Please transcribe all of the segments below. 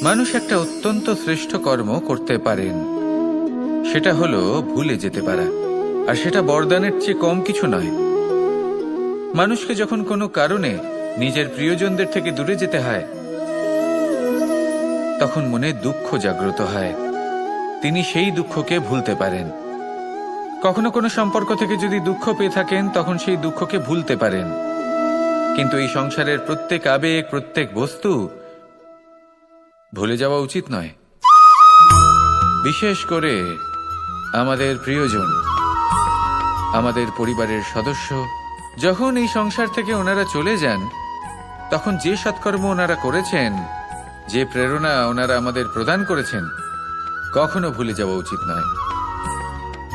মানুষ একটা অত্যন্ত শ্রেষ্ঠ কর্ম করতে পারেন, সেটা হলো ভুলে যেতে পারা। আর সেটা বরদানের চেয়ে কম কিছু নয়। মানুষকে যখন কোনো কারণে নিজের প্রিয়জনদের থেকে দূরে যেতে হয়, তখন মনে দুঃখ জাগ্রত হয়। তিনি সেই দুঃখকে ভুলতে পারেন। কখনো কোনো সম্পর্ক থেকে যদি দুঃখ পেয়ে থাকেন, তখন সেই দুঃখকে ভুলতে পারেন। কিন্তু এই সংসারের প্রত্যেক আবেগ, প্রত্যেক বস্তু ভুলে যাওয়া উচিত নয়। বিশেষ করে আমাদের প্রিয়জন, আমাদের পরিবারের সদস্য। যখন এই সংসার থেকে ওনারা চলে যান, তখন যে সৎকর্ম ওনারা করেছেন, যে প্রেরণা ওনারা আমাদের প্রদান করেছেন, কখনো ভুলে যাওয়া উচিত নয়।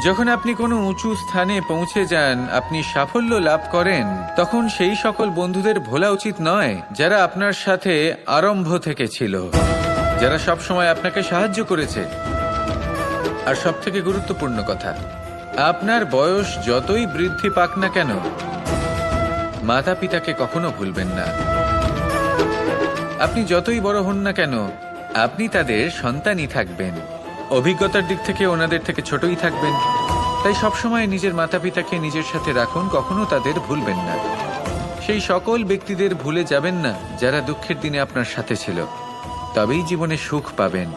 যখন আপনি কোনো উঁচু স্থানে পৌঁছে যান, আপনি সাফল্য লাভ করেন, তখন সেই সকল বন্ধুদের ভোলা উচিত নয় যারা আপনার সাথে আরম্ভ থেকে ছিল, যারা সব সময় আপনাকে সাহায্য করেছে। আর সবথেকে গুরুত্বপূর্ণ কথা, আপনার বয়স যতই বৃদ্ধি পাক না কেন, মাতা পিতাকে কখনো ভুলবেন না। আপনি যতই বড় হন না কেন, আপনি তাদের সন্তানই থাকবেন। অভিজ্ঞতার দিক থেকে ওনাদের থেকে ছোটই থাকবেন। তাই সবসময় নিজের মাতা পিতাকে নিজের সাথে রাখুন, কখনো তাদের ভুলবেন না। সেই সকল ব্যক্তিদের ভুলে যাবেন না যারা দুঃখের দিনে আপনার সাথে ছিল, তবেই জীবনে সুখ পাবেন।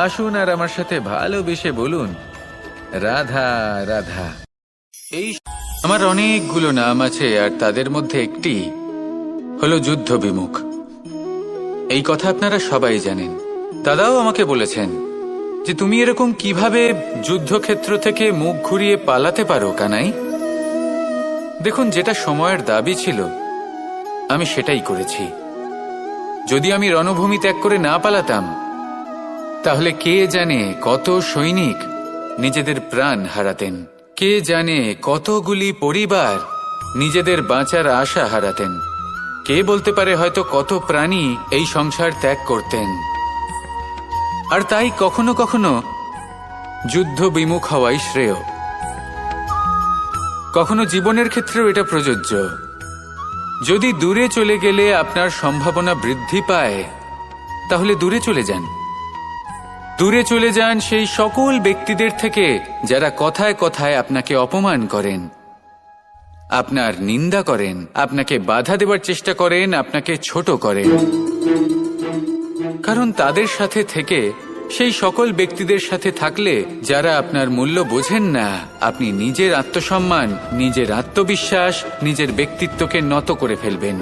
আসুন আর আমার সাথে ভালোবেসে বলুন, রাধা রাধা। এই আমার অনেকগুলো নাম আছে, আর তাদের মধ্যে একটি হলো যুদ্ধ বিমুখ। এই কথা আপনারা সবাই জানেন। দাদাও আমাকে বলেছেন যে তুমি এরকম কিভাবে যুদ্ধক্ষেত্র থেকে মুখ ঘুরিয়ে পালাতে পারো কানাই। দেখুন, যেটা সময়ের দাবি ছিল আমি সেটাই করেছি। যদি আমি রণভূমি ত্যাগ করে না পালাতাম, তাহলে কে জানে কত সৈনিক নিজেদের প্রাণ হারাতেন, কে জানে কতগুলি পরিবার নিজেদের বাঁচার আশা হারাতেন, কে বলতে পারে হয়তো কত প্রাণী এই সংসার ত্যাগ করতেন। আর তাই কখনো কখনো যুদ্ধ বিমুখ হওয়াই শ্রেয়। কখনো জীবনের ক্ষেত্রেও এটা প্রযোজ্য। যদি দূরে চলে গেলে আপনার সম্ভাবনা বৃদ্ধি পায়, তাহলে দূরে চলে যান। দূরে চলে যান সেই সকল ব্যক্তিদের থেকে যারা কথায় কথায় আপনাকে অপমান করেন, আপনার নিন্দা করেন, আপনাকে বাধা দেবার চেষ্টা করেন, আপনাকে ছোট করেন। কারণ তাদের সাথে থেকে, সেই সকল ব্যক্তিদের সাথে থাকলে যারা আপনার মূল্য বোঝেন না, আপনি নিজের আত্মসম্মান, নিজের আত্মবিশ্বাস, নিজের ব্যক্তিত্বকে নত করে ফেলবেন।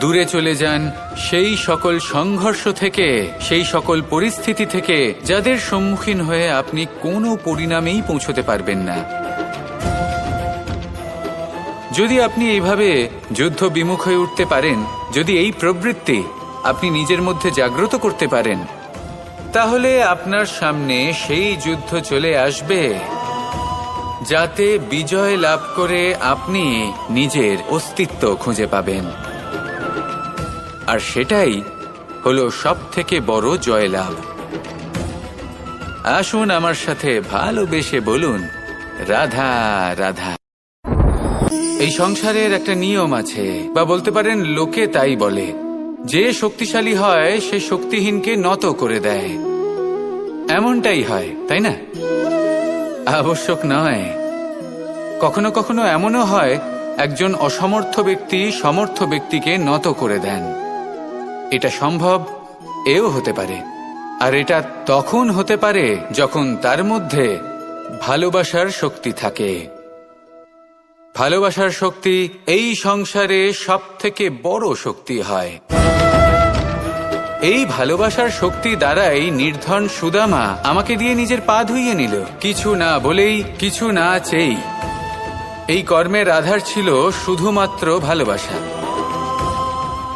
দূরে চলে যান সেই সকল সংঘর্ষ থেকে, সেই সকল পরিস্থিতি থেকে যাদের সম্মুখীন হয়ে আপনি কোনো পরিণামেই পৌঁছতে পারবেন না। যদি আপনি এইভাবে যুদ্ধ বিমুখ হয়ে উঠতে পারেন, যদি এই প্রবৃত্তি আপনি নিজের মধ্যে জাগ্রত করতে পারেন, তাহলে আপনার সামনে সেই যুদ্ধ চলে আসবে যাতে বিজয় লাভ করে আপনি নিজের অস্তিত্ব খুঁজে পাবেন। আর সেটাই হলো সবথেকে বড় জয়লাভ। আসুন আমার সাথে ভালোবেসে বলুন, রাধা রাধা। এই সংসারের একটা নিয়ম আছে, বা বলতে পারেন লোকে তাই বলে, যে শক্তিশালী হয় সে শক্তিহীনকে নত করে দেয়। এমনটাই হয়, তাই না? আবশ্যক নয়। কখনো কখনো এমনও হয় একজন অসমর্থ ব্যক্তি সমর্থ ব্যক্তিকে নত করে দেন। এটা সম্ভব, এও হতে পারে। আর এটা তখন হতে পারে যখন তার মধ্যে ভালোবাসার শক্তি থাকে। ভালোবাসার শক্তি এই সংসারে সবথেকে বড় শক্তি হয়। এই ভালোবাসার শক্তি দ্বারাই নির্ধন সুদামা আমাকে দিয়ে নিজের পা ধুইয়ে নিল, কিছু না বলেই, কিছু না চেয়েই। এই কর্মের আধার ছিল শুধুমাত্র ভালোবাসা।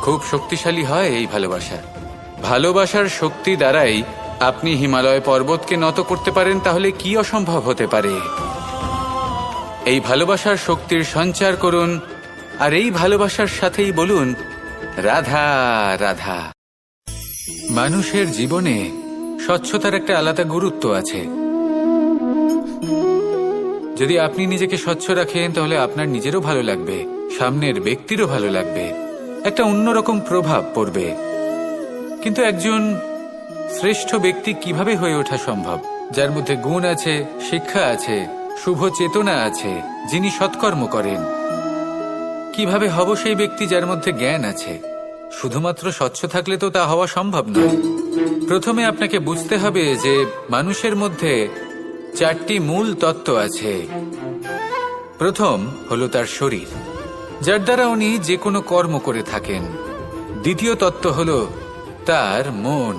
খুব শক্তিশালী হয় এই ভালোবাসা। ভালোবাসার শক্তি দ্বারাই আপনি হিমালয় পর্বতকে নত করতে পারেন, তাহলে কি অসম্ভব হতে পারে? এই ভালোবাসার শক্তির সঞ্চার করুন, আর এই ভালোবাসার সাথেই বলুন, রাধা রাধা। মানুষের জীবনে স্বচ্ছতার একটা আলাদা গুরুত্ব আছে। যদি আপনি নিজেকে স্বচ্ছ রাখেন, তাহলে আপনার নিজেরও ভালো লাগবে, সামনের ব্যক্তিরও ভালো লাগবে, একটা অন্যরকম প্রভাব পড়বে। কিন্তু একজন শ্রেষ্ঠ ব্যক্তি কিভাবে হয়ে ওঠা সম্ভব? যার মধ্যে গুণ আছে, শিক্ষা আছে, শুভ চেতনা আছে, যিনি সৎকর্ম করেন। কিভাবে হব সেই ব্যক্তি যার মধ্যে জ্ঞান আছে? শুধুমাত্র স্বচ্ছ থাকলে তো তা হওয়া সম্ভব নয়। প্রথমে আপনাকে বুঝতে হবে যে মানুষের মধ্যে 4টি মূল তত্ত্ব আছে। প্রথম হলো তার শরীর, যার দ্বারা উনি যে কোনো কর্ম করে থাকেন। দ্বিতীয় তত্ত্ব হলো তার মন,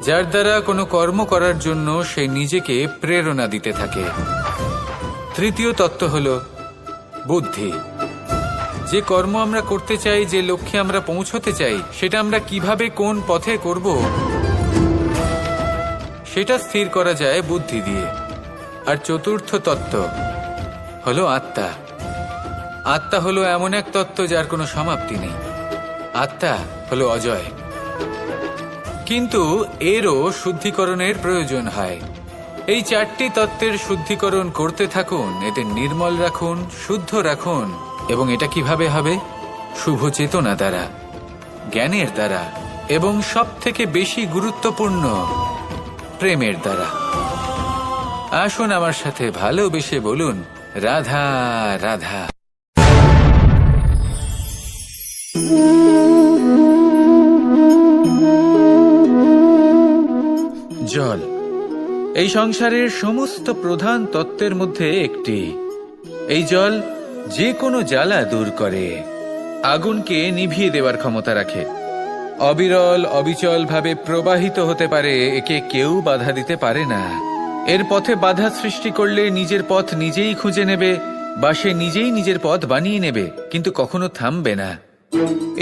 যার দ্বারা কোনো কর্ম করার জন্য সে নিজেকে প্রেরণা দিতে থাকে। তৃতীয় তত্ত্ব হলো বুদ্ধি, যে কর্ম আমরা করতে চাই, যে লক্ষ্যে আমরা পৌঁছতে চাই, সেটা আমরা কিভাবে কোন পথে করব সেটা স্থির করা যায় বুদ্ধি দিয়ে। আর চতুর্থ তত্ত্ব হলো আত্মা। আত্মা হলো এমন এক তত্ত্ব যার কোনো সমাপ্তি নেই। আত্মা হলো অজয়। কিন্তু এরও শুদ্ধিকরণের প্রয়োজন হয়। এই 4টি তত্ত্বের শুদ্ধিকরণ করতে থাকুন, এদের নির্মল রাখুন, শুদ্ধ রাখুন। এবং এটা কিভাবে হবে? শুভ চেতনা দ্বারা, জ্ঞানের দ্বারা, এবং সব থেকে বেশি গুরুত্বপূর্ণ প্রেমের দ্বারা। আসুন আমার সাথে ভালোবেসে বলুন, রাধা রাধা। জল এই সংসারের সমস্ত প্রধান তত্ত্বের মধ্যে একটি। এই জল যে কোনো জ্বালা দূর করে, আগুনকে নিভিয়ে দেওয়ার ক্ষমতা রাখে, অবিরল অবিচল ভাবে প্রবাহিত হতে পারে, একে কেউ বাধা দিতে পারে না। এর পথে বাধা সৃষ্টি করলে নিজের পথ নিজেই খুঁজে নেবে, বা সে নিজেই নিজের পথ বানিয়ে নেবে, কিন্তু কখনো থামবে না।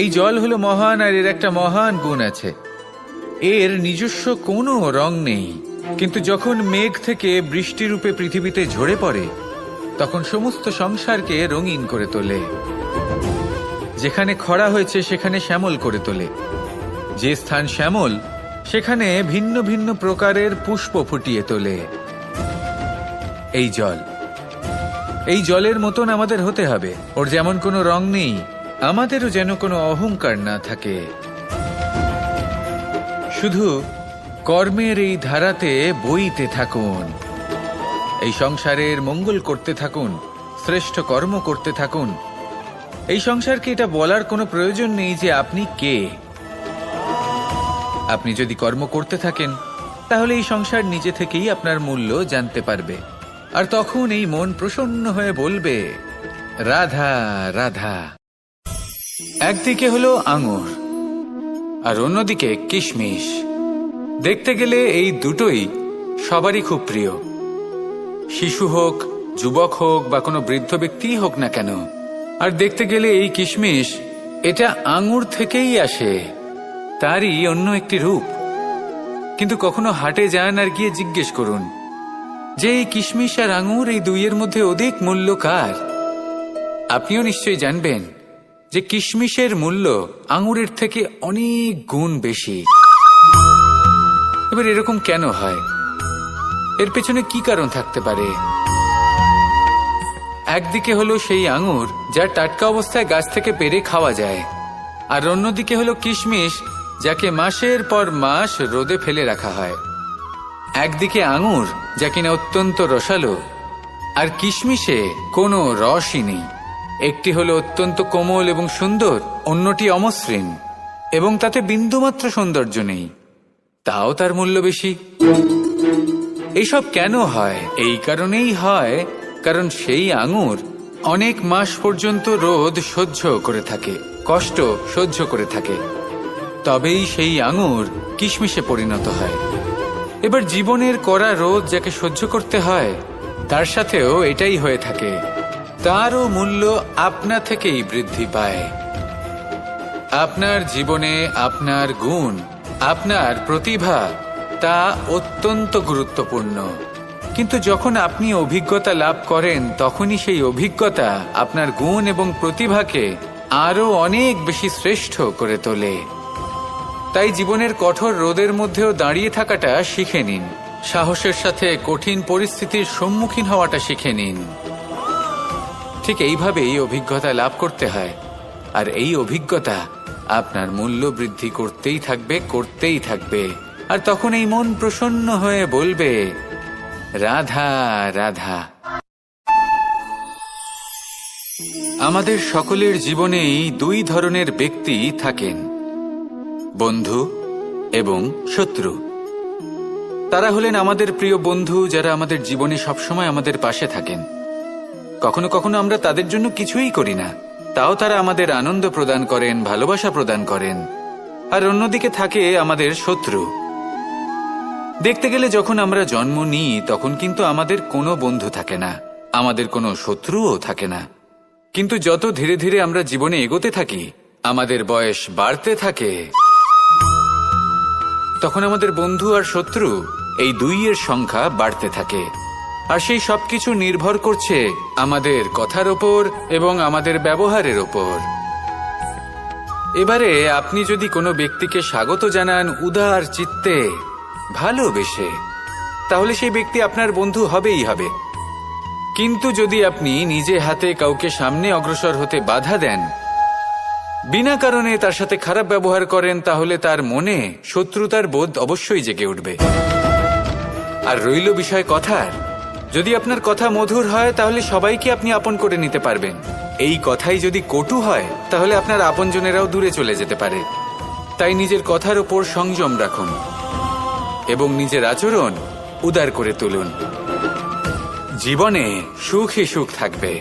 এই জল হলো মহান, আর এর একটা মহান গুণ আছে, এর নিজস্ব কোনো রং নেই। কিন্তু যখন মেঘ থেকে বৃষ্টিরূপে পৃথিবীতে ঝরে পড়ে, তখন সমস্ত সংসারকে রঙিন করে তোলে। যেখানে খরা হয়েছে সেখানে শ্যামল করে তোলে। যে স্থান শ্যামল, সেখানে ভিন্ন ভিন্ন প্রকারের পুষ্প ফুটিয়ে তোলে। এই জল, এই জলের মতন আমাদের হতে হবে। ওর যেমন কোনো রং নেই, আমাদেরও যেন কোনো অহংকার না থাকে। শুধু কর্মের এই ধারাতে বইতে থাকুন, এই সংসারের মঙ্গল করতে থাকুন, শ্রেষ্ঠ কর্ম করতে থাকুন। এই সংসারকে এটা বলার কোনো প্রয়োজন নেই যে আপনি কে। আপনি যদি কর্ম করতে থাকেন, তাহলে এই সংসার নিজে থেকেই আপনার মূল্য জানতে পারবে। আর তখন এই মন প্রসন্ন হয়ে বলবে, রাধা রাধা। একদিকে হলো আঙুর, আর অন্যদিকে কিশমিশ। দেখতে গেলে এই দুটোই সবারই খুব প্রিয়। শিশু হোক, যুবক হোক, বা কোনো বৃদ্ধ ব্যক্তিই হোক না কেন। আর দেখতে গেলে এই কিশমিশ, এটা আঙুর থেকেই আসে, তারই অন্য একটি রূপ। কিন্তু কখনো হাটে যান আর গিয়ে জিজ্ঞেস করুন যে এই কিশমিশ আর আঙুর, এই দুইয়ের মধ্যে অধিক মূল্য কার? আপনিও নিশ্চয়ই জানবেন যে কিশমিশের মূল্য আঙুরের থেকে অনেক গুণ বেশি। এবার এরকম কেন হয়? এর পেছনে কি কারণ থাকতে পারে? একদিকে হলো সেই আঙুর যা টাটকা অবস্থায় গাছ থেকে পেড়ে খাওয়া যায়, আর অন্যদিকে হলো কিশমিশ যাকে মাসের পর মাস রোদে ফেলে রাখা হয়। একদিকে আঙুর যা কিনা অত্যন্ত রসালো, আর কিশমিশে কোনো রসই নেই। একটি হলো অত্যন্ত কোমল এবং সুন্দর, অন্যটি অমসৃণ এবং তাতে বিন্দুমাত্র সৌন্দর্য নেই, তাও তার মূল্য বেশি। এইসব কেন হয়? এই কারণেই হয় কারণ সেই আঙুর অনেক মাস পর্যন্ত রোদ সহ্য করে থাকে, কষ্ট সহ্য করে থাকে, তবেই সেই আঙুর কিশমিশে পরিণত হয়। এবার জীবনের কড়া রোদ যাকে সহ্য করতে হয়, তার সাথেও এটাই হয়ে থাকে। তারও মূল্য আপনা থেকেই বৃদ্ধি পায়। আপনার জীবনে আপনার গুণ, আপনার প্রতিভা, তা অত্যন্ত গুরুত্বপূর্ণ। কিন্তু যখন আপনি অভিজ্ঞতা লাভ করেন, তখনই সেই অভিজ্ঞতা আপনার গুণ এবং প্রতিভাকে আরো অনেক বেশি শ্রেষ্ঠ করে তোলে। তাই জীবনের কঠোর রোদের মধ্যেও দাঁড়িয়ে থাকাটা শিখে নিন, সাহসের সাথে কঠিন পরিস্থিতির সম্মুখীন হওয়াটা শিখে নিন। ঠিক এইভাবেই অভিজ্ঞতা লাভ করতে হয়। আর এই অভিজ্ঞতা আপনার মূল্য বৃদ্ধি করতেই থাকবে, করতেই থাকবে। আর তখন এই মন প্রসন্ন হয়ে বলবে, রাধা রাধা। আমাদের সকলের জীবনেই দুই ধরনের ব্যক্তি থাকেন, বন্ধু এবং শত্রু। তারা হলেন আমাদের প্রিয় বন্ধু, যারা আমাদের জীবনে সবসময় আমাদের পাশে থাকেন। কখনো কখনো আমরা তাদের জন্য কিছুই করি না, তাও তারা আমাদের আনন্দ প্রদান করেন, ভালোবাসা প্রদান করেন। আর অন্যদিকে থাকে আমাদের শত্রু। দেখতে গেলে যখন আমরা জন্ম নিই তখন কিন্তু আমাদের কোনো বন্ধু থাকে না, আমাদের কোনো শত্রুও থাকে না। কিন্তু যত ধীরে ধীরে আমরা জীবনে এগোতে থাকি, আমাদের বয়স বাড়তে থাকে, তখন আমাদের বন্ধু আর শত্রু এই দুইয়ের সংখ্যা বাড়তে থাকে। আর সেই সবকিছু নির্ভর করছে আমাদের কথার ওপর এবং আমাদের ব্যবহারের ওপর। এবারে আপনি যদি কোনো ব্যক্তিকে স্বাগত জানান উদার চিত্তে, ভালোবেসে, তাহলে সেই ব্যক্তি আপনার বন্ধু হবেই হবে। কিন্তু যদি আপনি নিজে হাতে কাউকে সামনে অগ্রসর হতে বাধা দেন, বিনা কারণে তার সাথে খারাপ ব্যবহার করেন, তাহলে তার মনে শত্রুতার বোধ অবশ্যই জেগে উঠবে। আর রইল বিষয় কথার, যদি আপনার কথা মধুর হয় তাহলে সবাইকে আপনি আপন করে নিতে পারবেন। এই কথাই যদি কটু হয় তাহলে আপনার আপনজনেরাও দূরে চলে যেতে পারে। তাই নিজের কথার উপর সংযম রাখুন এবং নিজের আচরণ উদার করে তুলুন। জীবনে সুখই সুখ থাকবে।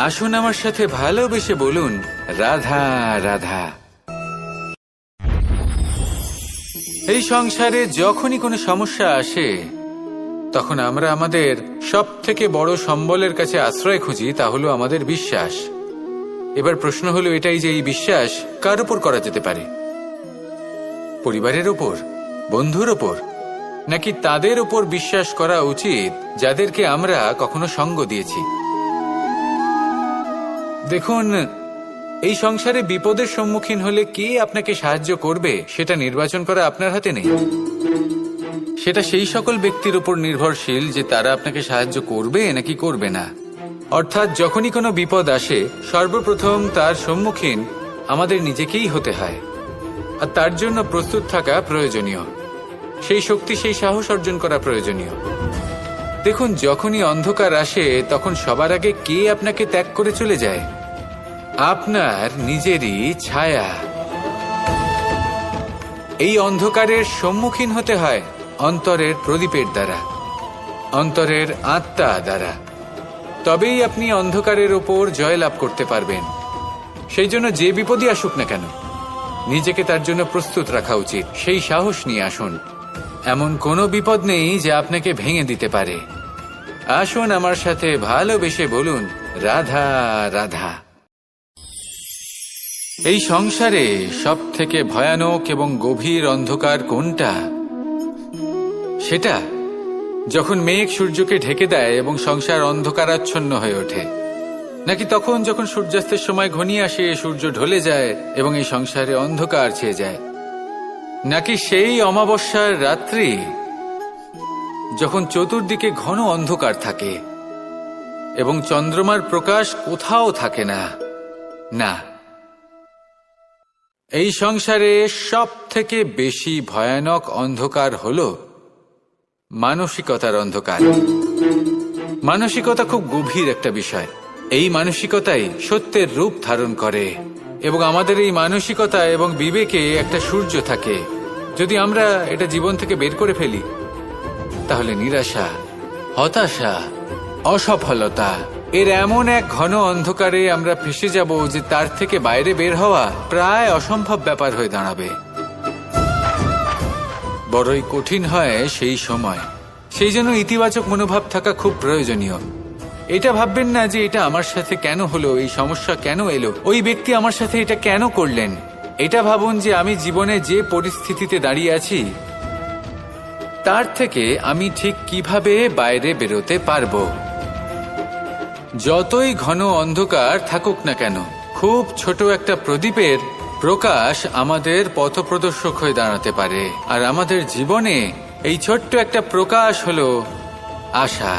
আসুন আমার সাথে ভালোবেসে বলুন, রাধা রাধা। এই সংসারে যখনই কোনো সমস্যা আসে তখন আমরা আমাদের সব থেকে বড় সম্বলের কাছে আশ্রয় খুঁজি, তা হলো আমাদের বিশ্বাস। এবার প্রশ্ন হলো এটাই যে এই বিশ্বাস কার উপর করা যেতে পারে? পরিবারের ওপর, বন্ধুর ওপর, নাকি তাদের উপর বিশ্বাস করা উচিত যাদেরকে আমরা কখনো সঙ্গ দিয়েছি? দেখুন, এই সংসারে বিপদের সম্মুখীন হলে কে আপনাকে সাহায্য করবে সেটা নির্বাচন করা আপনার হাতে নেই। সেটা সেই সকল ব্যক্তির উপর নির্ভরশীল যে তারা আপনাকে সাহায্য করবে নাকি করবে না। অর্থাৎ যখনই কোনো বিপদ আসে সর্বপ্রথম তার সম্মুখীন আমাদের নিজেকেই হতে হয়। আর তার জন্য প্রস্তুত থাকা প্রয়োজনীয়, সেই শক্তি, সেই সাহস অর্জন করা প্রয়োজনীয়। দেখুন, যখনই অন্ধকার আসে তখন সবার আগে কে আপনাকে ত্যাগ করে চলে যায়? আপনার নিজেরই ছায়া। এই অন্ধকারের সম্মুখীন হতে হয় অন্তরের প্রদীপের দ্বারা, অন্তরের আত্মা দ্বারা। তবেই আপনি অন্ধকারের ওপর জয়লাভ করতে পারবেন। সেই জন্য যে বিপদই আসুক না কেন নিজেকে তার জন্য প্রস্তুত রাখা উচিত। সেই সাহস নিয়ে আসুন। এমন কোনো বিপদ নেই যে আপনাকে ভেঙে দিতে পারে। আসুন আমার সাথে ভালোবেসে বলুন, রাধা রাধা। এই সংসারে সব থেকে ভয়ানক এবং গভীর অন্ধকার কোনটা? সেটা যখন মেঘ সূর্যকে ঢেকে দেয় এবং সংসার অন্ধকারাচ্ছন্ন হয়ে ওঠে, নাকি তখন যখন সূর্যাস্তের সময় ঘনিয়ে আসে, সূর্য ঢলে যায় এবং এই সংসারে অন্ধকার ছেয়ে যায়, নাকি সেই অমাবস্যার রাত্রি যখন চতুর্দিকে ঘন অন্ধকার থাকে এবং চন্দ্রমার প্রকাশ কোথাও থাকে না? না, এই সংসারে সব থেকে বেশি ভয়ানক অন্ধকার হলো মানসিকতার অন্ধকার। মানসিকতা খুব গভীর একটা বিষয়। এই মানসিকতাই সত্যের রূপ ধারণ করে এবং আমাদের এই মানসিকতা এবং বিবেকে একটা সূর্য থাকে। যদি আমরা এটা জীবন থেকে বের করে ফেলি তাহলে নিরাশা, হতাশা, অসফলতা এর এমন এক ঘন অন্ধকারে আমরা ফেসে যাব যে তার থেকে বাইরে বের হওয়া প্রায় অসম্ভব ব্যাপার হয়ে দাঁড়াবে। বড়ই কঠিন হয় সেই সময়। সেই জন্য ইতিবাচক মনোভাব থাকা খুব প্রয়োজনীয়। এটা ভাববেন না যে এটা আমার সাথে কেন হলো, এই সমস্যা কেন এলো, ওই ব্যক্তি আমার সাথে এটা কেন করলেন। এটা ভাবুন যে আমি জীবনে যে পরিস্থিতিতে দাঁড়িয়ে আছি তার থেকে আমি ঠিক কিভাবে বাইরে বেরোতে পারবো। যতই ঘন অন্ধকার থাকুক না কেন, খুব ছোট একটা প্রদীপের প্রকাশ আমাদের পথপ্রদর্শক হয়ে দাঁড়াতে পারে। আর আমাদের জীবনে এই ছোট্ট একটা প্রকাশ হলো আশা।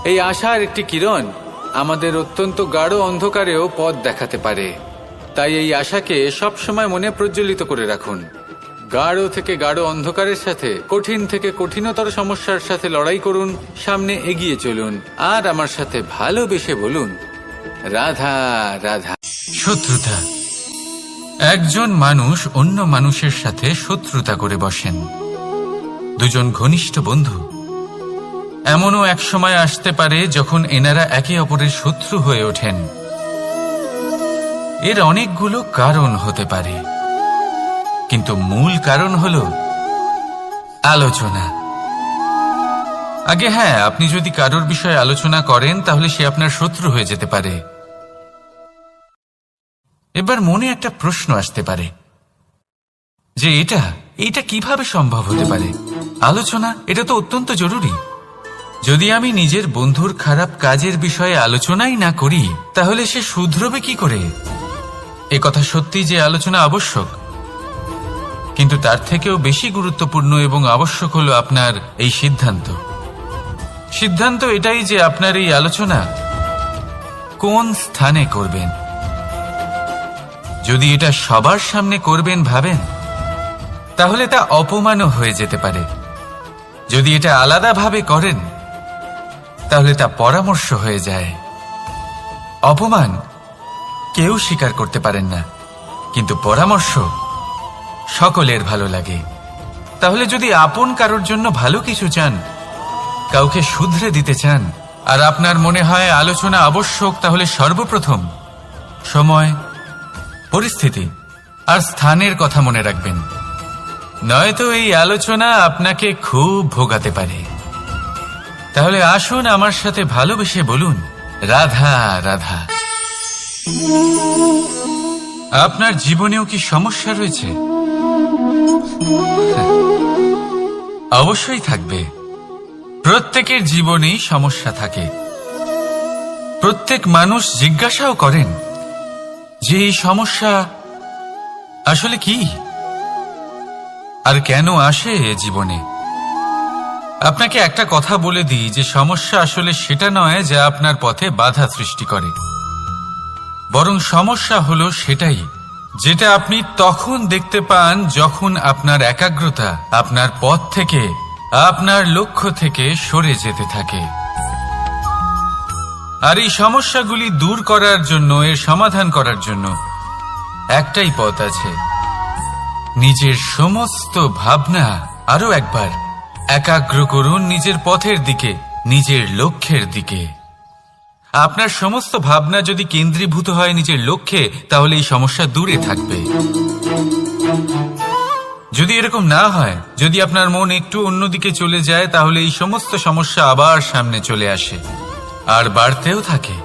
এই আশার একটি কিরণ আমাদের অত্যন্ত গাঢ় অন্ধকারেও পথ দেখাতে পারে। তাই এই আশাকে সবসময় মনে প্রজ্বলিত করে রাখুন। গাঢ় থেকে গাঢ় অন্ধকারের সাথে, কঠিন থেকে কঠিনতর সমস্যার সাথে লড়াই করুন, সামনে এগিয়ে চলুন, আর আমার সাথে ভালোবেসে বলুন, রাধা রাধা। শত্রুতা। একজন মানুষ অন্য মানুষের সাথে শত্রুতা করে বসেন। দুজন ঘনিষ্ঠ বন্ধু, এমনও এক সময় আসতে পারে যখন এনারা একে অপরের শত্রু হয়ে ওঠেন। এর অনেকগুলো কারণ হতে পারে, কিন্তু মূল কারণ হল আলোচনা। আগে হ্যাঁ, আপনি যদি কারোর বিষয়ে আলোচনা করেন তাহলে সে আপনার শত্রু হয়ে যেতে পারে। এবার মনে একটা প্রশ্ন আসতে পারে যে এটা কিভাবে সম্ভব হতে পারে? আলোচনা, এটা তো অত্যন্ত জরুরি। যদি আমি নিজের বন্ধুর খারাপ কাজের বিষয়ে আলোচনাই না করি তাহলে সে শুধরবে কি করে? এ কথা সত্যি যে আলোচনা আবশ্যক, কিন্তু তার থেকেও বেশি গুরুত্বপূর্ণ এবং আবশ্যক হলো আপনার এই সিদ্ধান্ত এটাই যে আপনার এই আলোচনা কোন স্থানে করবেন। যদি এটা সবার সামনে করবেন ভাবেন, তাহলে তা অপমানও হয়ে যেতে পারে। যদি এটা আলাদাভাবে করেন তাহলে তা পরামর্শ হয়ে যায়। অপমান কেউ স্বীকার করতে পারেন না, কিন্তু পরামর্শ সকলের ভালো লাগে। তাহলে যদি আপন কারোর জন্য ভালো কিছু চান, কাউকে শুধরে দিতে চান, আর আপনার মনে হয় আলোচনা আবশ্যক, তাহলে সর্বপ্রথম সময়, পরিস্থিতি আর স্থানের কথা মনে রাখবেন। নয়তো এই আলোচনা আপনাকে খুব ভোগাতে পারে। তাহলে আসুন আমার সাথে ভালোবেসে বলুন, রাধা রাধা। আপনার জীবনেও কি সমস্যা রয়েছে? অবশ্যই থাকবে। প্রত্যেকের জীবনেই সমস্যা থাকে। প্রত্যেক মানুষ জিজ্ঞাসাও করেন যে এই সমস্যা আসলে কি আর কেন আসে জীবনে। আপনাকে একটা কথা বলে দিই যে সমস্যা আসলে সেটা নয় যা আপনার পথে বাধা সৃষ্টি করে, বরং সমস্যা হলো সেটাই যেটা আপনি তখন দেখতে পান যখন আপনার একাগ্রতা আপনার পথ থেকে, আপনার লক্ষ্য থেকে সরে যেতে থাকে। আর এই সমস্যাগুলি দূর করার জন্য, এর সমাধান করার জন্য একটাই পথ আছে। নিজের সমস্ত ভাবনা আরো একবার একাগ্র করুন নিজের পথের দিকে, নিজের লক্ষ্যের দিকে। আপনার সমস্ত ভাবনা যদি কেন্দ্রীভূত হয় নিজের লক্ষ্যে, তাহলে এই সমস্যা দূরে থাকবে। যদি এরকম না হয়, যদি আপনার মন একটু অন্যদিকে চলে যায়, তাহলে এই সমস্ত সমস্যা আবার সামনে চলে আসে আর বাড়তেও থাকে।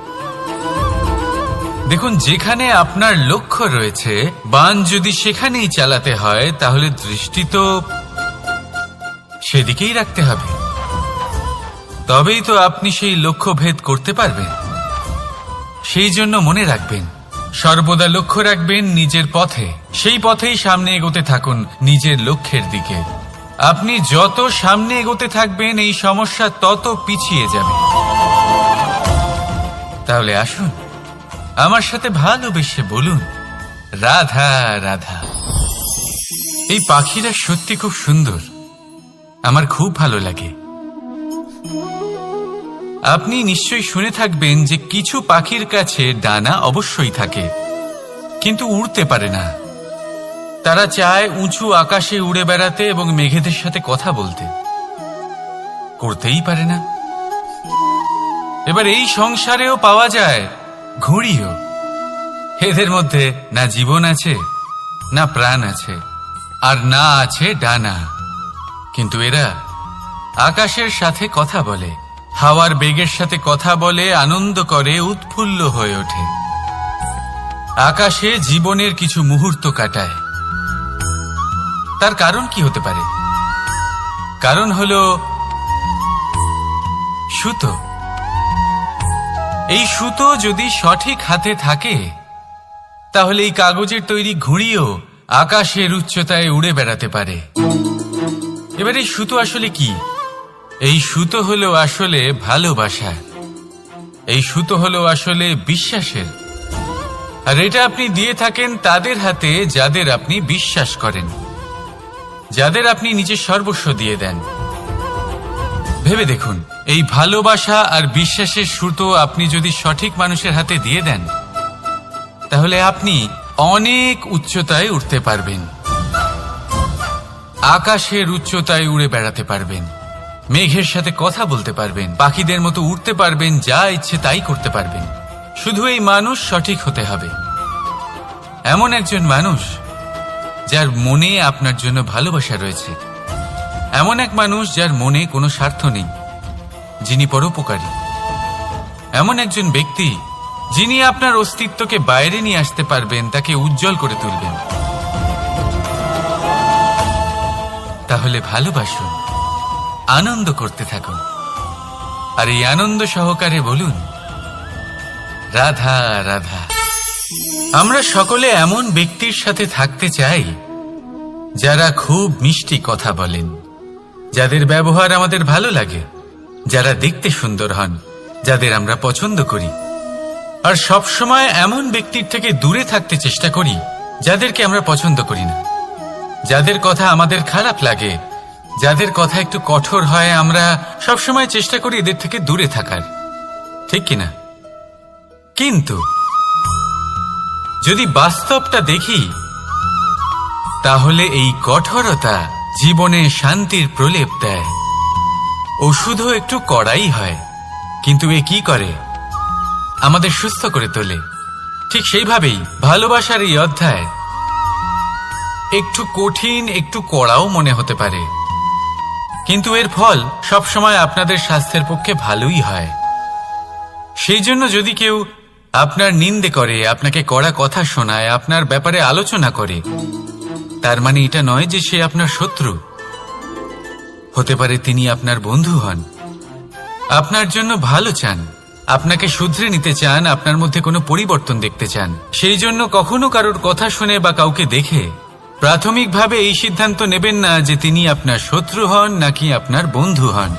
দেখুন, যেখানে আপনার লক্ষ্য রয়েছে, বান যদি সেখানেই চালাতে হয়, তাহলে দৃষ্টি তো সেদিকেই রাখতে হবে। তবেই তো আপনি সেই লক্ষ্য ভেদ করতে পারবেন। সেই জন্য মনে রাখবেন, সর্বদা লক্ষ্য রাখবেন নিজের পথে, সেই পথেই সামনে এগোতে থাকুন নিজের লক্ষ্যের দিকে। আপনি যত সামনে এগোতে থাকবেন এই সমস্যা তত পিছিয়ে যাবে। তাহলে আসুন আমার সাথে ভালোবেসে বলুন, রাধা রাধা। এই পাখিরা সত্যি খুব সুন্দর, আমার খুব ভালো লাগে। আপনি নিশ্চয়ই শুনে থাকবেন যে কিছু পাখির কাছে ডানা অবশ্যই থাকে, কিন্তু উড়তে পারে না। তারা চায় উঁচু আকাশে উড়ে বেড়াতে এবং মেঘেদের সাথে কথা বলতে, করতেই পারে না। এবার এই সংসারেও পাওয়া যায় ঘুড়িও। এদের মধ্যে না জীবন আছে, না প্রাণ আছে, আর না আছে ডানা, কিন্তু এরা আকাশের সাথে কথা বলে, হাওয়ার বেগের সাথে কথা বলে, আনন্দ করে, উৎফুল্ল হয়ে ওঠে। আকাশে জীবনের কিছু মুহূর্ত কাটায়। তার কারণ কি হতে পারে? কারণ হলো সুতো। এই সুতো যদি সঠিক হাতে থাকে, তাহলে এই কাগজের তৈরি ঘুড়িও আকাশের উচ্চতায় উড়ে বেড়াতে পারে। এবার এই সুতো আসলে কি? এই সুতো হলো আসলে ভালোবাসা। এই সুতো হলো আসলে বিশ্বাসের, আর এটা আপনি দিয়ে থাকেন তাদের হাতে যাদের আপনি বিশ্বাস করেন, যাদের আপনি নিজের সর্বস্ব দিয়ে দেন। ভেবে দেখুন, এই ভালোবাসা আর বিশ্বাসের সুতো আপনি যদি সঠিক মানুষের হাতে দিয়ে দেন, তাহলে আপনি অনেক উচ্চতায় উঠতে পারবেন, আকাশের উচ্চতায় উড়ে বেড়াতে পারবেন, মেঘের সাথে কথা বলতে পারবেন, পাখিদের মতো উড়তে পারবেন, যা ইচ্ছে তাই করতে পারবেন। শুধু এই মানুষ সঠিক হতে হবে, এমন একজন মানুষ যার মনে আপনার জন্য ভালোবাসা রয়েছে, এমন এক মানুষ যার মনে কোনো স্বার্থ নেই, যিনি পরোপকারী, এমন একজন ব্যক্তি যিনি আপনার অস্তিত্বকে বাইরে নিয়ে আসতে পারবেন, তাকে উজ্জ্বল করে তুলবেন। তাহলে ভালোবাসুন, আনন্দ করতে থাকুন, আর এই আনন্দ সহকারে বলুন, রাধা রাধা। আমরা সকলে এমন ব্যক্তির সাথে থাকতে চাই যারা খুব মিষ্টি কথা বলেন, যাদের ব্যবহার আমাদের ভালো লাগে, যারা দেখতে সুন্দর হন, যাদের আমরা পছন্দ করি। আর সবসময় এমন ব্যক্তির থেকে দূরে থাকতে চেষ্টা করি যাদেরকে আমরা পছন্দ করি না, যাদের কথা আমাদের খারাপ লাগে, যাদের কথা একটু কঠোর হয়। আমরা সবসময় চেষ্টা করি এদের থেকে দূরে থাকার, ঠিক কিনা? কিন্তু যদি বাস্তবটা দেখি, তাহলে এই কঠোরতা জীবনে শান্তির প্রলেপ দেয়। ওষুধও একটু কড়াই হয়, কিন্তু এ কি করে? আমাদের সুস্থ করে তোলে। ঠিক সেইভাবেই ভালোবাসার এই অধ্যায় একটু কঠিন, একটু কড়াও মনে হতে পারে, কিন্তু এর ফল সবসময় আপনাদের স্বাস্থ্যের পক্ষে ভালোই হয়। সেই জন্য যদি কেউ আপনার নিন্দে করে, আপনাকে কড়া কথা শোনায়, আপনার ব্যাপারে আলোচনা করে, তার মানে এটা নয় যে সে আপনার শত্রু। হতে পারে তিনি আপনার বন্ধু হন, আপনার জন্য ভালো চান, আপনাকে শুধরে নিতে চান, আপনার মধ্যে কোনো পরিবর্তন দেখতে চান। সেই জন্য কখনো কারোর কথা শুনে বা কাউকে দেখে প্রাথমিকভাবে এই সিদ্ধান্ত নেবেন না যে তিনি আপনার শত্রু হন নাকি আপনার বন্ধু হন।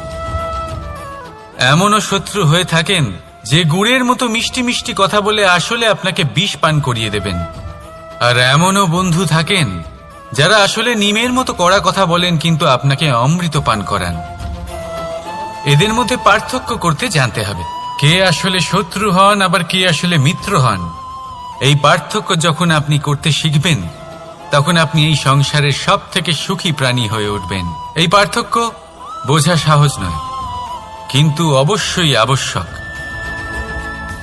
এমনও শত্রু হয়ে থাকেন যে গুড়ের মতো মিষ্টি মিষ্টি কথা বলে আসলে আপনাকে বিষ পান করিয়ে দেবেন, আর এমনও বন্ধু থাকেন যারা আসলে নিমের মতো কড়া কথা বলেন কিন্তু আপনাকে অমৃত পান করান। এদের মধ্যে পার্থক্য করতে জানতে হবে, কে আসলে শত্রু হন আবার কে আসলে মিত্র হন। এই পার্থক্য যখন আপনি করতে শিখবেন, তখন আপনি এই সংসারের সব থেকে সুখী প্রাণী হয়ে উঠবেন। এই পার্থক্য বোঝা সহজ নয়, কিন্তু অবশ্যই আবশ্যক।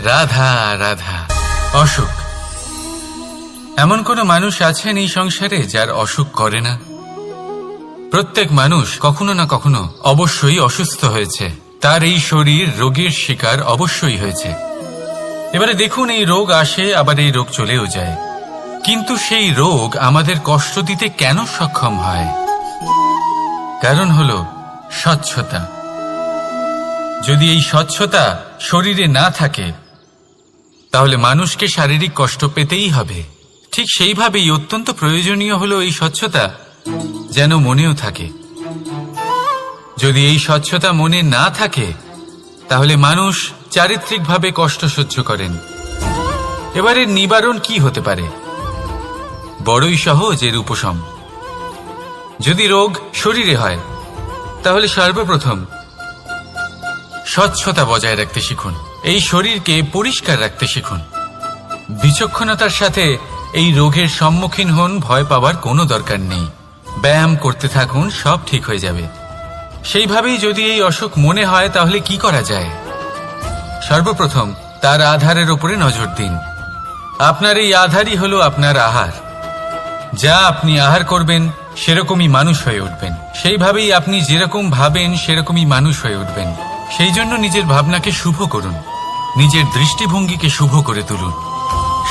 রাধা রাধা। অসুখ। এমন কোন মানুষ আছেন এই সংসারে যার অসুখ করে না? প্রত্যেক মানুষ কখনো না কখনো অবশ্যই অসুস্থ হয়েছে, তার এই শরীর রোগের শিকার অবশ্যই হয়েছে। এবারে দেখুন, এই রোগ আসে, আবার এই রোগ চলেও যায়, কিন্তু সেই রোগ আমাদের কষ্ট দিতে কেন সক্ষম হয়? কারণ হলো স্বচ্ছতা। যদি এই স্বচ্ছতা শরীরে না থাকে, তাহলে মানুষকে শারীরিক কষ্ট পেতেই হবে। ঠিক সেইভাবেই অত্যন্ত প্রয়োজনীয় হলো এই স্বচ্ছতা যেন মনেও থাকে। যদি এই স্বচ্ছতা মনে না থাকে, তাহলে মানুষ চারিত্রিকভাবে কষ্ট সহ্য করেন। এবারে নিবারণ কি হতে পারে? বড়ই সহজ এর উপশম। যদি রোগ শরীরে হয়, তাহলে সর্বপ্রথম স্বচ্ছতা বজায় রাখতে শিখুন, এই শরীরকে পরিষ্কার রাখতে শিখুন। বিচক্ষণতার সাথে এই রোগের সম্মুখীন হন, ভয় পাওয়ার কোনো দরকার নেই। ব্যায়াম করতে থাকুন, সব ঠিক হয়ে যাবে। সেইভাবেই যদি এই অসুখ মনে হয়, তাহলে কি করা যায়? সর্বপ্রথম তার আধারের উপরে নজর দিন। আপনার এই আধারই হলো আপনার আহার। যা আপনি আহার করবেন সেরকমই মানুষ হয়ে উঠবেন। সেইভাবেই আপনি যেরকম ভাবেন সেরকমই মানুষ হয়ে উঠবেন। সেই জন্য নিজের ভাবনাকে শুভ করুন, নিজের দৃষ্টিভঙ্গিকে শুভ করে তুলুন,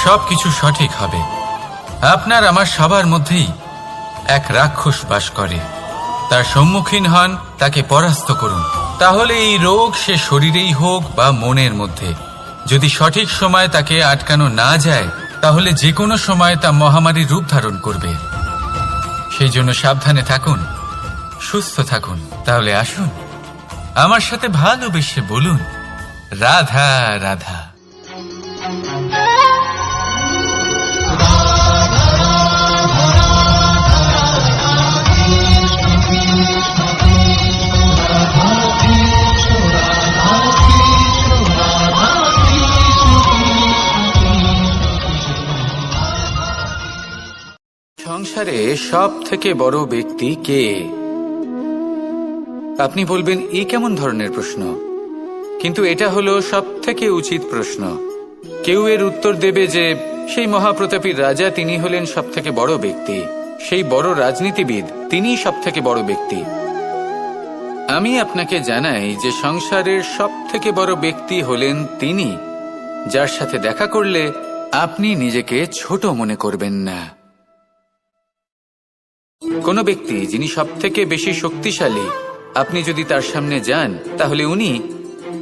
সবকিছু সঠিক হবে। আপনার আমার সবার মধ্যেই এক রাক্ষস বাস করে, তার সম্মুখীন হন, তাকে পরাস্ত করুন। তাহলে এই রোগ সে শরীরেই হোক বা মনের মধ্যে, যদি সঠিক সময় তাকে আটকানো না যায়, তাহলে যে কোনো সময় তা মহামারীর রূপ ধারণ করবে। সেই জন্য সাবধানে থাকুন, সুস্থ থাকুন। তাহলে আসুন, আমার সাথে ভালোবেসে বলুন, রাধা রাধা। সংসারে সব থেকে বড় ব্যক্তি কে? আপনি বলবেন এ কেমন ধরনের প্রশ্ন, কিন্তু এটা হলো সব থেকে উচিত প্রশ্ন। কেউ এর উত্তর দেবে যে সেই মহাপ্রতাপী রাজা তিনি হলেন সব থেকে বড় ব্যক্তি, সেই বড় রাজনীতিবিদ তিনি সব থেকে বড় ব্যক্তি। আমি আপনাকে জানাই যে সংসারের সব থেকে বড় ব্যক্তি হলেন তিনি যার সাথে দেখা করলে আপনি নিজেকে ছোট মনে করবেন না। কোনো ব্যক্তি যিনি সব থেকে বেশি শক্তিশালী, আপনি যদি তার সামনে যান তাহলে উনি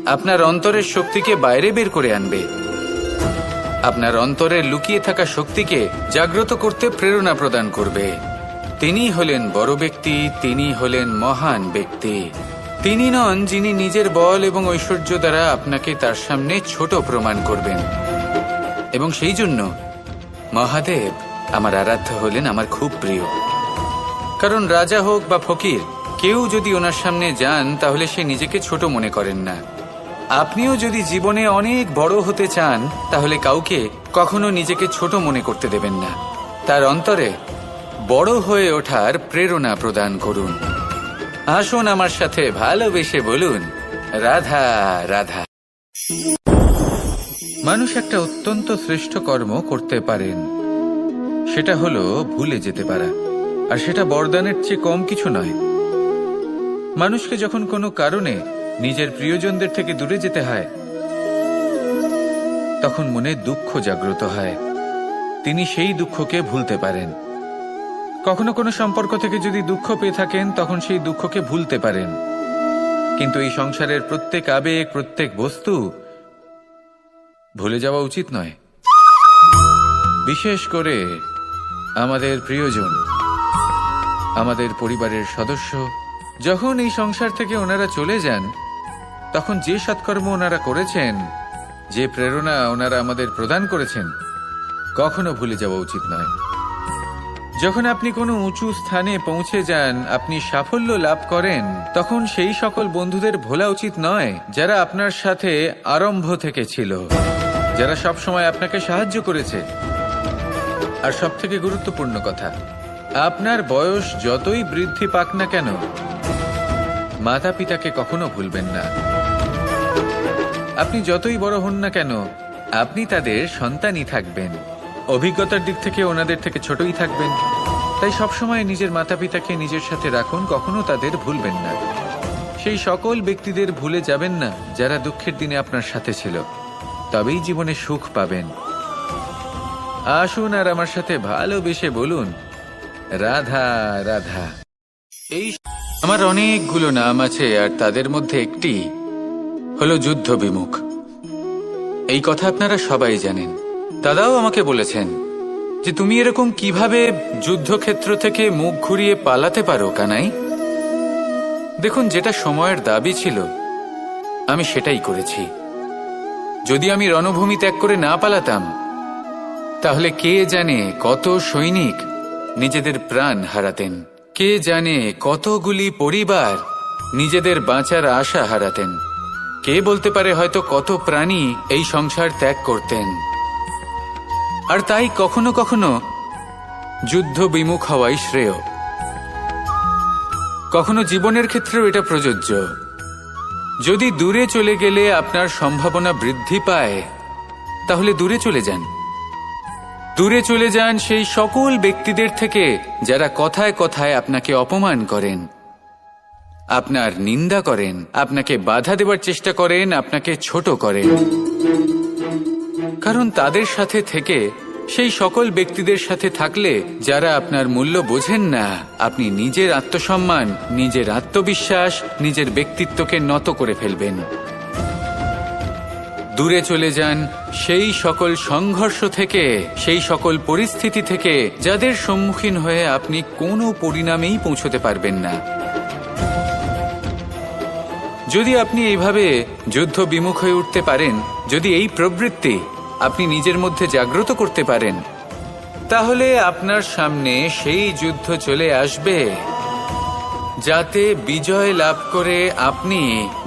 আপনার অন্তরের শক্তিকে বাইরে বের করে আনবে, আপনার অন্তরের লুকিয়ে থাকা শক্তিকে জাগ্রত করতে প্রেরণা প্রদান করবে। তিনি হলেন বড় ব্যক্তি, তিনি হলেন মহান ব্যক্তি। তিনি নন যিনি নিজের বল এবং ঐশ্বর্য দ্বারা আপনাকে তার সামনে ছোট প্রমাণ করবেন। এবং সেই জন্য মহাদেব আমার আরাধ্য হলেন আমার খুব প্রিয়। কারণ রাজা হোক বা ফকির, কেউ যদি ওনার সামনে যান তাহলে সে নিজেকে ছোট মনে করেন না। আপনিও যদি জীবনে অনেক বড় হতে চান তাহলে কাউকে কখনো নিজেকে ছোট মনে করতে দেবেন না। তার অন্তরে বড় হয়ে ওঠার প্রেরণা প্রদান করুন। আসুন আমার সাথে ভালোবেসে বলুন, রাধা রাধা। মানুষ একটা অত্যন্ত শ্রেষ্ঠ কর্ম করতে পারেন, সেটা হলো ভুলে যেতে পারা। আর সেটা বরদানের চেয়ে কম কিছু নয়। মানুষকে যখন কোনো কারণে নিজের প্রিয়জনদের থেকে দূরে যেতে হয় তখন মনে দুঃখ জাগ্রত হয়, তিনি সেই দুঃখকে ভুলতে পারেন। কখনো কোনো সম্পর্ক থেকে যদি দুঃখ পেয়ে থাকেন তখন সেই দুঃখকে ভুলতে পারেন। কিন্তু এই সংসারের প্রত্যেক আবেগ, প্রত্যেক বস্তু ভুলে যাওয়া উচিত নয়। বিশেষ করে আমাদের প্রিয়জন, আমাদের পরিবারের সদস্য। যখন এই সংসার থেকে ওনারা চলে যান তখন যে সৎকর্ম ওনারা করেছেন, যে প্রেরণা ওনারা আমাদের প্রদান করেছেন, কখনো ভুলে যাওয়া উচিত নয়। যখন আপনি কোনো উঁচু স্থানে পৌঁছে যান, আপনি সাফল্য লাভ করেন, তখন সেই সকল বন্ধুদের ভোলা উচিত নয় যারা আপনার সাথে আরম্ভ থেকে ছিল, যারা সব সময় আপনাকে সাহায্য করেছে। আর সব থেকে গুরুত্বপূর্ণ কথা, আপনার বয়স যতই বৃদ্ধি পাক না কেন, মাতা পিতাকে কখনো ভুলবেন না। আপনি যতই বড় হন না কেন, আপনি তাদের সন্তানই থাকবেন। অভিজ্ঞতার দিক থেকে ওনাদের থেকে ছোটই থাকবেন। তাই সবসময় নিজের মাতা পিতাকে নিজের সাথে রাখুন, কখনো তাদের ভুলবেন না। সেই সকল ব্যক্তিদের ভুলে যাবেন না যারা দুঃখের দিনে আপনার সাথে ছিল, তবেই জীবনে সুখ পাবেন। আসুন আর আমার সাথে ভালোবেসে বলুন, রাধা রাধা। এই আমার অনেকগুলো নাম আছে আর তাদের মধ্যে একটি হলো যুদ্ধ বিমুখ। এই কথা আপনারা সবাই জানেন। দাদাও আমাকে বলেছেন যে তুমি এরকম কিভাবে যুদ্ধক্ষেত্র থেকে মুখ ঘুরিয়ে পালাতে পারো কানাই। দেখুন, যেটা সময়ের দাবি ছিল আমি সেটাই করেছি। যদি আমি রণভূমি ত্যাগ করে না পালাতাম তাহলে কে জানে কত সৈনিক নিজেদের প্রাণ হারাতেন, কে জানে কতগুলি পরিবার নিজেদের বাঁচার আশা হারাতেন, কে বলতে পারে হয়তো কত প্রাণী এই সংসার ত্যাগ করতেন। আর তাই কখনো কখনো যুদ্ধ বিমুখ হওয়াই শ্রেয়। কখনো জীবনের ক্ষেত্রেও এটা প্রযোজ্য। যদি দূরে চলে গেলে আপনার সম্ভাবনা বৃদ্ধি পায় তাহলে দূরে চলে যান। দূরে চলে যান সেই সকল ব্যক্তিদের থেকে যারা কথায় কথায় আপনাকে অপমান করেন, আপনার নিন্দা করেন, আপনাকে বাধা দেবার চেষ্টা করেন, আপনাকে ছোট করেন। কারণ তাদের সাথে থেকে, সেই সকল ব্যক্তিদের সাথে থাকলে যারা আপনার মূল্য বোঝেন না, আপনি নিজের আত্মসম্মান, নিজের আত্মবিশ্বাস, নিজের ব্যক্তিত্বকে নত করে ফেলবেন। দূরে চলে যান সেই সকল সংঘর্ষ থেকে, সেই সকল পরিস্থিতি থেকে যাদের সম্মুখীন হয়ে আপনি কোনো পরিণামেই পৌঁছতে পারবেন না। যদি আপনি এইভাবে যুদ্ধ বিমুখ হয়ে উঠতে পারেন, যদি এই প্রবৃত্তি আপনি নিজের মধ্যে জাগ্রত করতে পারেন, তাহলে আপনার সামনে সেই যুদ্ধ চলে আসবে যাতে বিজয় লাভ করে আপনি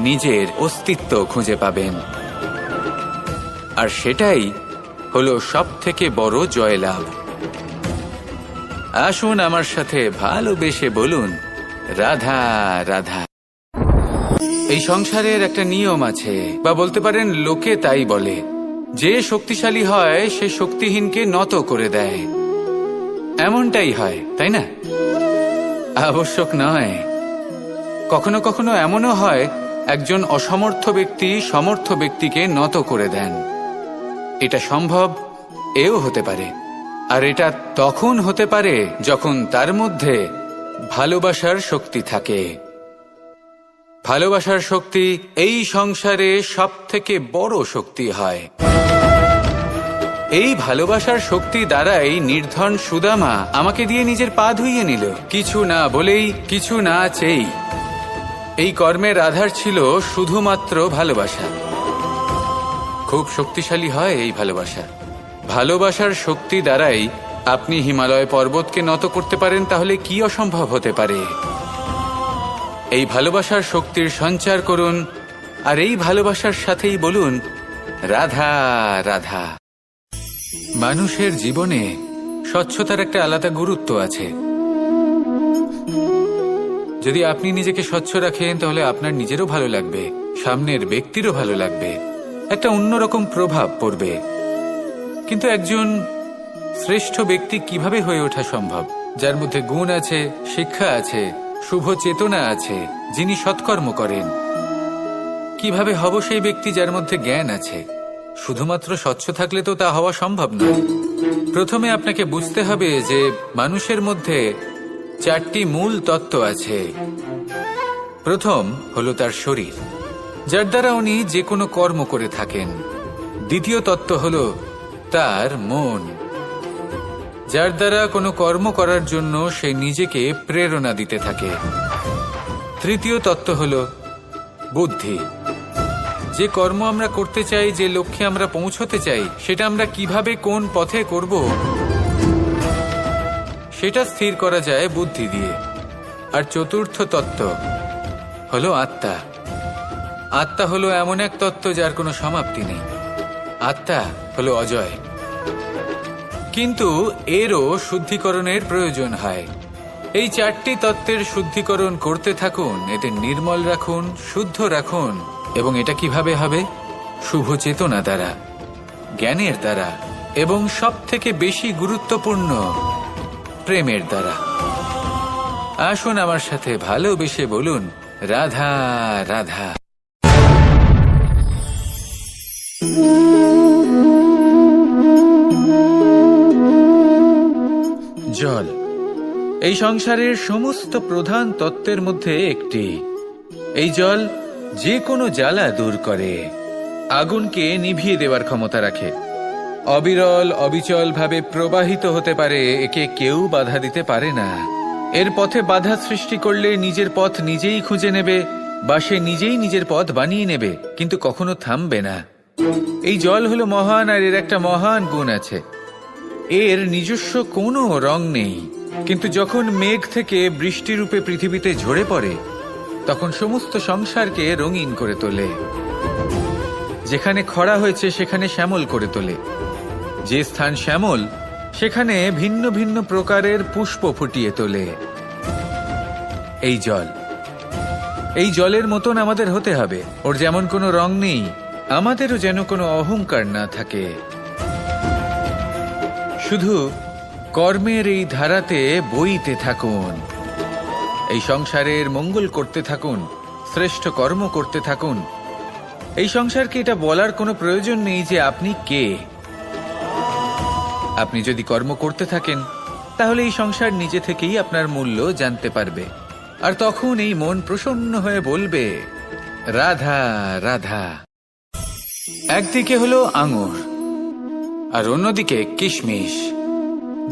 নিজের অস্তিত্ব খুঁজে পাবেন। আর সেটাই হলো সবথেকে বড় জয়লাভ। আসুন আমার সাথে ভালোবেসে বলুন, রাধা রাধা। এই সংসারের একটা নিয়ম আছে, বা বলতে পারেন লোকে তাই বলে, যে শক্তিশালী হয় সে শক্তিহীনকে নত করে দেয়। এমনটাই হয়, তাই না? আবশ্যক নয়, কখনো কখনো এমনও হয় একজন অসমর্থ ব্যক্তি সমর্থ ব্যক্তিকে নত করে দেন। এটা সম্ভব, এও হতে পারে। আর এটা তখন হতে পারে যখন তার মধ্যে ভালোবাসার শক্তি থাকে। ভালোবাসার শক্তি এই সংসারে সবথেকে বড় শক্তি হয়। এই ভালোবাসার শক্তি দ্বারাই নির্ধন সুদামা আমাকে দিয়ে নিজের পা ধুইয়ে নিল, কিছু না বলেই, কিছু না চেয়েই। এই কর্মের আধার ছিল শুধুমাত্র ভালোবাসা। খুব শক্তিশালী হয় এই ভালোবাসা। ভালোবাসার শক্তি দ্বারাই আপনি হিমালয় পর্বতকে নত করতে পারেন, তাহলে কি অসম্ভব হতে পারে? এই ভালোবাসার শক্তির সঞ্চার করুন, আর এই ভালোবাসার সাথেই বলুন, রাধা রাধা। মানুষের জীবনে স্বচ্ছতার একটা আলাদা গুরুত্ব আছে। যদি আপনি নিজেকে স্বচ্ছ রাখেন, তাহলে আপনার নিজেরও ভালো লাগবে, সামনের ব্যক্তিরও ভালো লাগবে, একটা অন্যরকম প্রভাব পড়বে। কিন্তু একজন শ্রেষ্ঠ ব্যক্তি কিভাবে হয়ে ওঠা সম্ভব? যার মধ্যে গুণ আছে, শিক্ষা আছে, শুভ চেতনা আছে, যিনি সৎকর্ম করেন। কিভাবে হব সেই ব্যক্তি যার মধ্যে জ্ঞান আছে? শুধুমাত্র স্বচ্ছ থাকলে তো তা হওয়া সম্ভব নয়। প্রথমে আপনাকে বুঝতে হবে যে মানুষের মধ্যে 4টি মূল তত্ত্ব আছে। প্রথম হলো তার শরীর, যার দ্বারা উনি যে কোনো কর্ম করে থাকেন। দ্বিতীয় তত্ত্ব হলো তার মন, যার দ্বারা কোনো কর্ম করার জন্য সে নিজেকে প্রেরণা দিতে থাকে। তৃতীয় তত্ত্ব হলো বুদ্ধি, যে কর্ম আমরা করতে চাই, যে লক্ষ্যে আমরা পৌঁছতে চাই, সেটা আমরা কিভাবে কোন পথে করব সেটা স্থির করা যায় বুদ্ধি দিয়ে। আর চতুর্থ তত্ত্ব হলো আত্মা। আত্মা হলো এমন এক তত্ত্ব যার কোনো সমাপ্তি নেই। আত্মা হলো অজয়। কিন্তু এরও শুদ্ধিকরণের প্রয়োজন হয়। এই 4টি তত্ত্বের শুদ্ধিকরণ করতে থাকুন, এতে নির্মল রাখুন, শুদ্ধ রাখুন। এবং এটা কিভাবে হবে? শুভ চেতনা দ্বারা, জ্ঞানের দ্বারা, এবং সবথেকে বেশি গুরুত্বপূর্ণ প্রেমের দ্বারা। আসুন আমার সাথে ভালোবেসে বলুন, রাধা রাধা। জল এই সংসারের সমস্ত প্রধান তত্ত্বের মধ্যে একটি। এই জল যে কোনো জ্বালা দূর করে, আগুনকে নিভিয়ে দেওয়ার ক্ষমতা রাখে, অবিরল অবিচল ভাবে প্রবাহিত হতে পারে, একে কেউ বাধা দিতে পারে না। এর পথে বাধা সৃষ্টি করলে নিজের পথ নিজেই খুঁজে নেবে, বা সে নিজেই নিজের পথ বানিয়ে নেবে, কিন্তু কখনো থামবে না। এই জল হলো মহান, আর এর একটা মহান গুণ আছে, এর নিজস্ব কোনো রং নেই। কিন্তু যখন মেঘ থেকে বৃষ্টিরূপে পৃথিবীতে ঝরে পড়ে, তখন সমস্ত সংসারকে রঙিন করে তোলে। যেখানে খরা হয়েছে সেখানে শ্যামল করে তোলে, যে স্থান শ্যামল সেখানে ভিন্ন ভিন্ন প্রকারের পুষ্প ফুটিয়ে তোলে। এই জল, এই জলের মতন আমাদের হতে হবে। ওর যেমন কোনো রং নেই, আমাদেরও যেন কোনো অহংকার না থাকে। শুধু কর্মের এই ধারাতে বইতে থাকুন, এই সংসারের মঙ্গল করতে থাকুন, শ্রেষ্ঠ কর্ম করতে থাকুন। এই সংসারকে এটা বলার কোনো প্রয়োজন নেই যে আপনি কে। আপনি যদি কর্ম করতে থাকেন, তাহলে এই সংসার নিজে থেকেই আপনার মূল্য জানতে পারবে। আর তখন এই মন প্রসন্ন হয়ে বলবে, রাধা রাধা। একদিকে হলো আঙুর, আর অন্যদিকে কিশমিশ।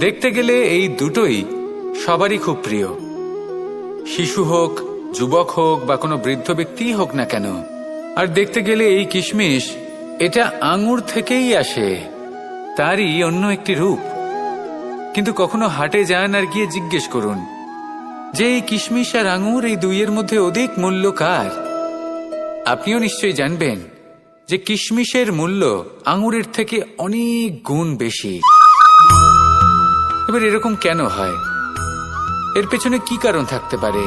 দেখতে গেলে এই দুটোই সবারই খুব প্রিয়। শিশু হোক যুবক হোক বা কোনো বৃদ্ধ ব্যক্তিই হোক না কেন। আর দেখতে গেলে এই কিশমিশ এটা আঙুর থেকেই আসে, তারই অন্য একটি রূপ। কিন্তু কখনো হাটে যান আর গিয়ে জিজ্ঞেস করুন যে এই কিশমিশ আর আঙুর এই দুইয়ের মধ্যে অধিক মূল্য কার। আপনিও নিশ্চয়ই জানবেন যে কিশমিশের মূল্য আঙুরের থেকে অনেক গুণ বেশি। এবার এরকম কেন হয়? এর পেছনে কি কারণ থাকতে পারে?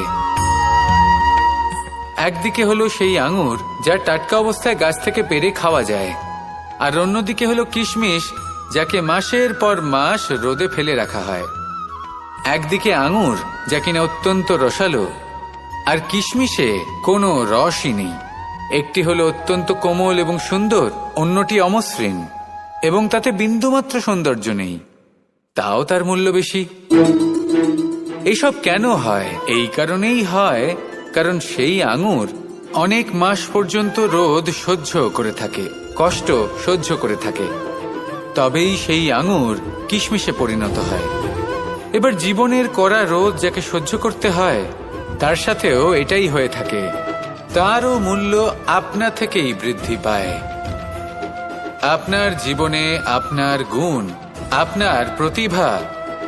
একদিকে হলো সেই আঙুর যা টাটকা অবস্থায় গাছ থেকে পেড়ে খাওয়া যায়, আর অন্যদিকে হলো কিশমিশ যাকে মাসের পর মাস রোদে ফেলে রাখা হয়। একদিকে আঙুর যা কিনা অত্যন্ত রসালো, আর কিশমিশে কোনো রসই নেই। একটি হলো অত্যন্ত কোমল এবং সুন্দর, অন্যটি অমসৃণ এবং তাতে বিন্দুমাত্র সৌন্দর্য নেই, তাও তার মূল্য বেশি। এইসব কেন হয়? এই কারণেই হয় কারণ সেই আঙুর অনেক মাস পর্যন্ত রোদ সহ্য করে থাকে, কষ্ট সহ্য করে থাকে, তবেই সেই আঙুর কিশমিশে পরিণত হয়। এবার জীবনের কড়া রোদ যাকে সহ্য করতে হয় তার সাথেও এটাই হয়ে থাকে, তারও মূল্য আপনা থেকেই বৃদ্ধি পায়। আপনার জীবনে আপনার গুণ, আপনার প্রতিভা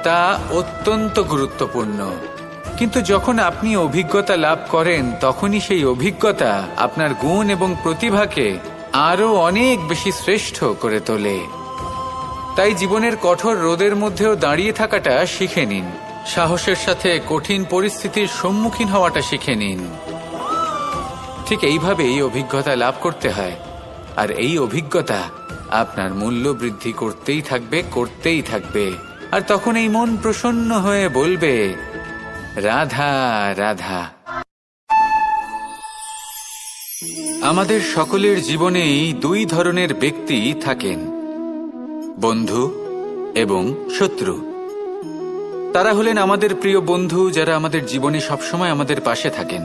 তা অত্যন্ত গুরুত্বপূর্ণ। কিন্তু যখন আপনি অভিজ্ঞতা লাভ করেন তখনই সেই অভিজ্ঞতা আপনার গুণ এবং প্রতিভাকে আরো অনেক বেশি শ্রেষ্ঠ করে তোলে। তাই জীবনের কঠোর রোদের মধ্যেও দাঁড়িয়ে থাকাটা শিখে নিন, সাহসের সাথে কঠিন পরিস্থিতির সম্মুখীন হওয়াটা শিখে নিন। ঠিক এইভাবেই অভিজ্ঞতা লাভ করতে হয়, আর এই অভিজ্ঞতা আপনার মূল্য বৃদ্ধি করতেই থাকবে, করতেই থাকবে। আর তখন এই মন প্রসন্ন হয়ে বলবে, রাধা রাধা। আমাদের সকলের জীবনেই দুই ধরনের ব্যক্তি থাকেন, বন্ধু এবং শত্রু। তারা হলেন আমাদের প্রিয় বন্ধু, যারা আমাদের জীবনে সবসময় আমাদের পাশে থাকেন।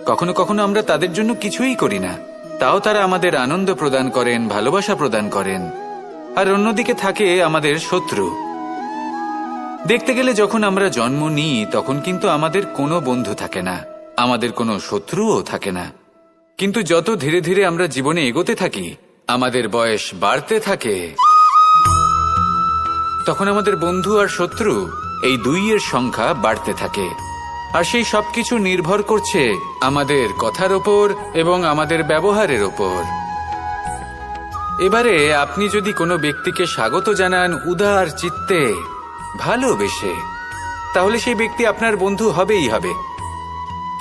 কখনো কখনো আমরা তাদের জন্য কিছুই করি না, তাও তারা আমাদের আনন্দ প্রদান করেন, ভালোবাসা প্রদান করেন। আর অন্যদিকে থাকে আমাদের শত্রু। দেখতে গেলে যখন আমরা জন্ম নিই তখন কিন্তু আমাদের কোনো বন্ধু থাকে না, আমাদের কোনো শত্রুও থাকে না। কিন্তু যত ধীরে ধীরে আমরা জীবনে এগোতে থাকি, আমাদের বয়স বাড়তে থাকে, তখন আমাদের বন্ধু আর শত্রু এই দুইয়ের সংখ্যা বাড়তে থাকে। আর সেই সবকিছু নির্ভর করছে আমাদের কথার ওপর এবং আমাদের ব্যবহারের ওপর। এবারে আপনি যদি কোনো ব্যক্তিকে স্বাগত জানান উদার চিত্তে, ভালোবেসে, তাহলে সেই ব্যক্তি আপনার বন্ধু হবেই হবে।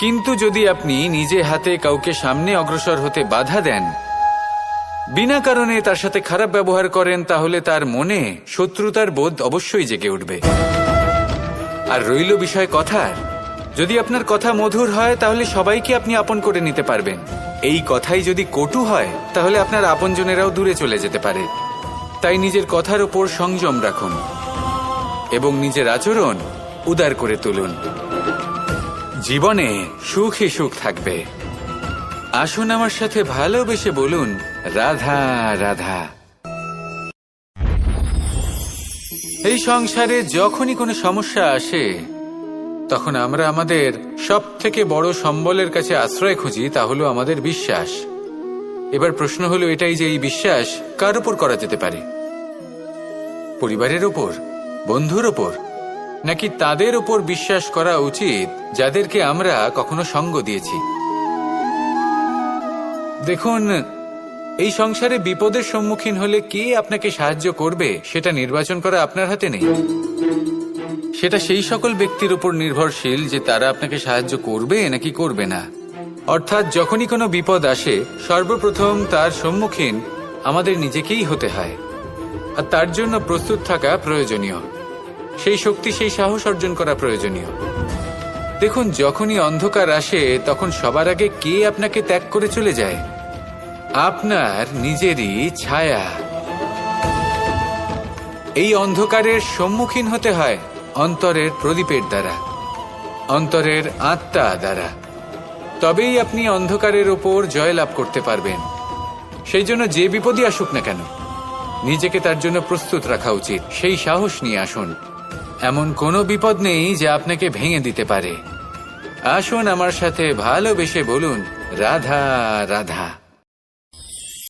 কিন্তু যদি আপনি নিজে হাতে কাউকে সামনে অগ্রসর হতে বাধা দেন, বিনা কারণে তার সাথে খারাপ ব্যবহার করেন, তাহলে তার মনে শত্রুতার বোধ অবশ্যই জেগে উঠবে। আর রইল বিষয় কথার, যদি আপনার কথা মধুর হয় তাহলে সবাইকে আপনি আপন করে নিতে পারবেন। এই কথাই যদি কটু হয় তাহলে আপনার আপনজনেরাও দূরে চলে যেতে পারে। তাই নিজের কথার ওপর সংযম রাখুন এবং নিজের আচরণ উদার করে তুলুন। জীবনে সুখই সুখ থাকবে। আসুন আমার সাথে ভালোবেসে বলুন, রাধা রাধা। এই সংসারে যখনই কোনো সমস্যা আসে তখন আমরা আমাদের সব থেকে বড় সম্বলের কাছে আশ্রয় খুঁজি, তা হলো আমাদের বিশ্বাস। এবার প্রশ্ন হলো এটাই যে এই বিশ্বাস কার উপর করা যেতে পারে? পরিবারের ওপর, বন্ধুর ওপর, নাকি তাদের ওপর বিশ্বাস করা উচিত যাদেরকে আমরা কখনো সঙ্গ দিয়েছি? দেখুন, এই সংসারে বিপদের সম্মুখীন হলে কে আপনাকে সাহায্য করবে সেটা নির্বাচন করা আপনার হাতে নেই। সেটা সেই সকল ব্যক্তির উপর নির্ভরশীল যে তারা আপনাকে সাহায্য করবে নাকি করবে না। অর্থাৎ যখনই কোনো বিপদ আসে সর্বপ্রথম তার সম্মুখীন আমাদের নিজেকেই হতে হয়, আর তার জন্য প্রস্তুত থাকা প্রয়োজনীয়। সেই শক্তি, সেই সাহস অর্জন করা প্রয়োজনীয়। দেখুন, যখনই অন্ধকার আসে তখন সবার আগে কে আপনাকে ত্যাগ করে চলে যায়? আপনার নিজেরই ছায়া। এই অন্ধকারের সম্মুখীন হতে হয় অন্তরের প্রদীপের দ্বারা, অন্তরের আত্মা দ্বারা। তবেই আপনি অন্ধকারের ওপর জয়লাভ করতে পারবেন। সেই জন্য যে বিপদই আসুক না কেন নিজেকে তার জন্য প্রস্তুত রাখা উচিত। সেই সাহস নিয়ে আসুন। এমন কোনো বিপদ নেই যা আপনাকে ভেঙে দিতে পারে। আসুন আমার সাথে ভালোবেসে বলুন রাধা রাধা।